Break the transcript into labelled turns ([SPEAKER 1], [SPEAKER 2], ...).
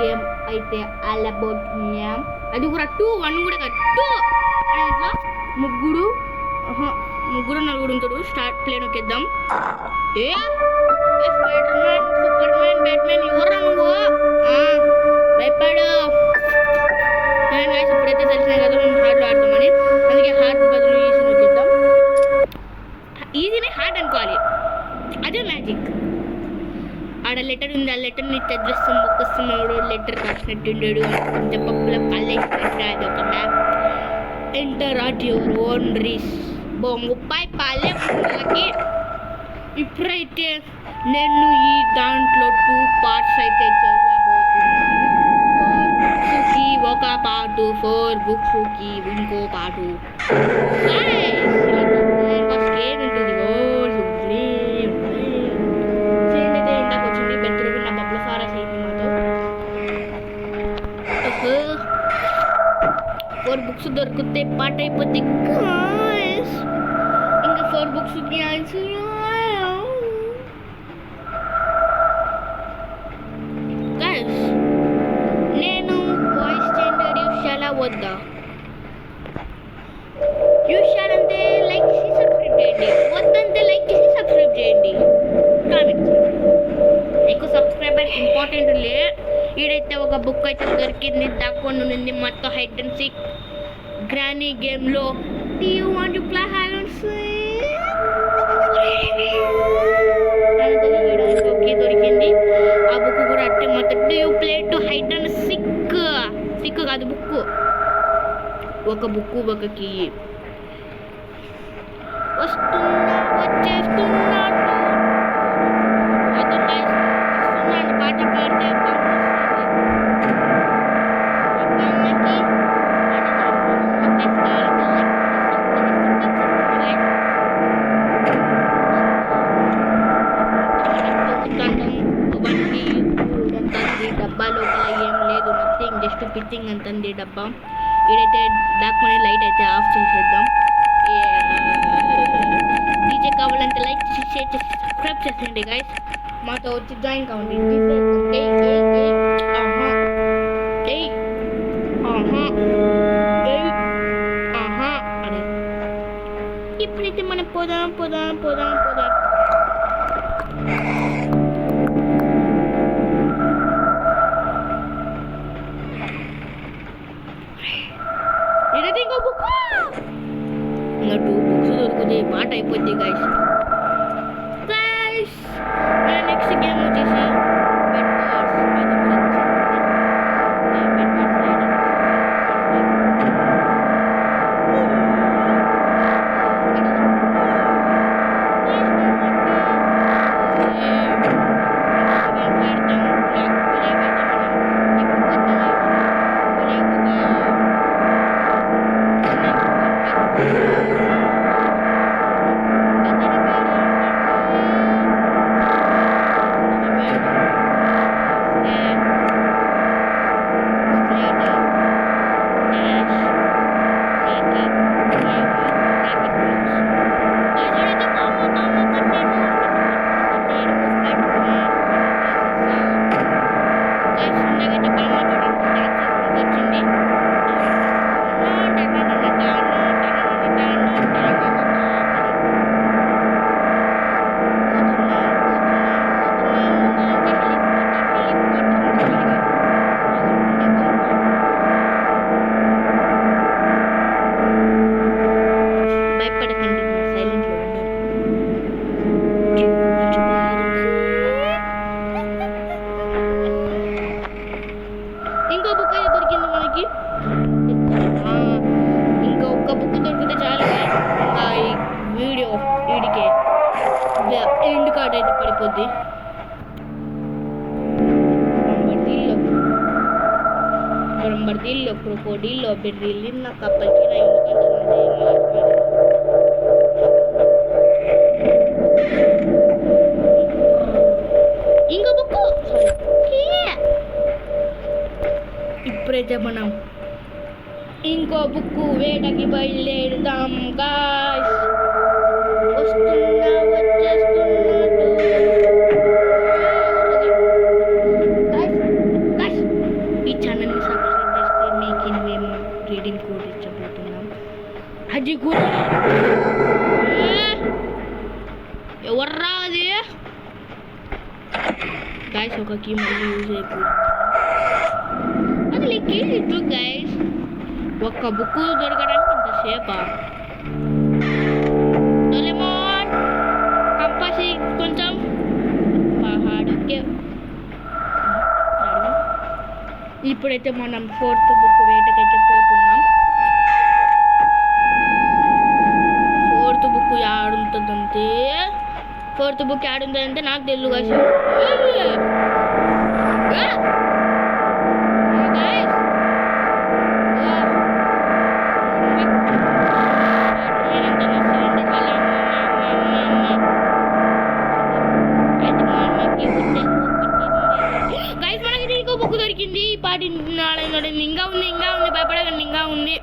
[SPEAKER 1] Game అయితే all about ma'am. అది కూడా 1 కూడా కాదు 2 దాంట్లో ముగ్గురు నలుగురు ఉంటాడు. స్టార్ట్ ప్లే నొక్కేద్దాం. Spider Man, Superman, Batman ఎవరా నువ్వు? భయపడు. నేను గాయస్ ఇప్పుడైతే తెలిసినా కదా మేము హార్డ్లో ఆడతామని, అందుకే హార్డ్ బదులు ఈజీ నొక్కేద్దాం. ఈజీనే హార్డ్ అనుకోవాలి, అదే మ్యాజిక్. ఆడ లెటర్ ఉంది, ఆ లెటర్ని చదివేస్తాం. ఒక్కస్తున్నాడు లెటర్ రాసినట్టుండాడు కొంచెం పప్పుల కాలేజ్ అది ఒక map. Enter at your own risk. 30 పాలే వాళ్ళకి. ఇప్పుడైతే నేను ఈ దాంట్లో 2 పార్ట్స్ అయితే చేయబోతున్నాను. 4 బుక్స్కి ఒక పార్టు, 4 బుక్స్కి ఇంకో పార్టు. బుక్స్ దొరికితే పాట అయిపోద్ది. ఇంకా 4 బుక్స్ నేను వాయిస్ చేంజర్ యూస్ చేయాలా వద్దా? యూస్ చేయాలంటే లైక్ చేసి సబ్స్క్రైబ్ చేయండి, వద్దంటే లైక్ చేసి సబ్స్క్రైబ్ చేయండి, కామెంట్ చేయండి. ఎక్కువ సబ్స్క్రైబర్ ఇంపార్టెంట్ లే. ఈడైతే ఒక బుక్ అయితే దొరికింది, దాక్కొని ఉంది మొత్తం హైడ్ అండ్ సీక్ గ్రానీ గేమ్లో. Do you want to play hide and seek? Okay దొరికింది ఆ బుక్ కూడా అట్టే మొత్తం. Do you play to hide and seek? Seek కాదు బుక్. ఒక బుక్ ఒక కీ. వచ్చేస్తున్నాడు పాట పాడితే డబ్బాలో ఏం లేదు, నథింగ్, జస్ట్ పిచ్చింగ్ అంతండి డబ్బా. ఇదైతే దాక్కునే లైట్ అయితే ఆఫ్ చేసేద్దాం. డీజే కావాలంటే లైక్ షేర్ చేసి సబ్స్క్రైబ్ చేసేయండి గైస్. మాతో వచ్చి జాయిన్ కావండి. అని ఇప్పుడైతే మనం పోదాం. ఇదైతే ఇంకో బుక్, ఇంకా 2 బుక్స్ దొరుకుతాయి, పాట అయిపోద్ది గైస్. నెక్స్ట్ గేమ్ వచ్చేసి బెడ్ వార్స్. అది కూడా ఎండ్ కార్డ్ అయితే పడిపోద్ది. Bombardillo, crocodilo, berlina, capalchina y ఇంకో బుక్. ఇప్పుడైతే మనం ఇంకో బుక్ వేటకి బయలుదేరుదాం గాయ్స్. వచ్చేస్తున్నాడు ఎవర్రా అది గైస్? ఒక కీ మళ్ళీ యూజ్ అయిపోయింది. అది కీ ఇచ్చు గైస్. ఒక్క బుక్ దొరకడానికి ఇంతసేపా? డోరేమోన్ కంపాస్ కొంచెం పహాడుకే. ఇప్పుడైతే మనం 4th బుక్ వేటకైతే పోతున్నాం. 4th బుక్ యాడుంటుందంటే 4th బుక్ యాడుంటుందంటే నాకు తెలుగు గైస్. మనకి ఇంకో బుక్ దొరికింది. ఈ పాటి ఇంకా ఉంది భయపడకండి, ఇంకా ఉంది.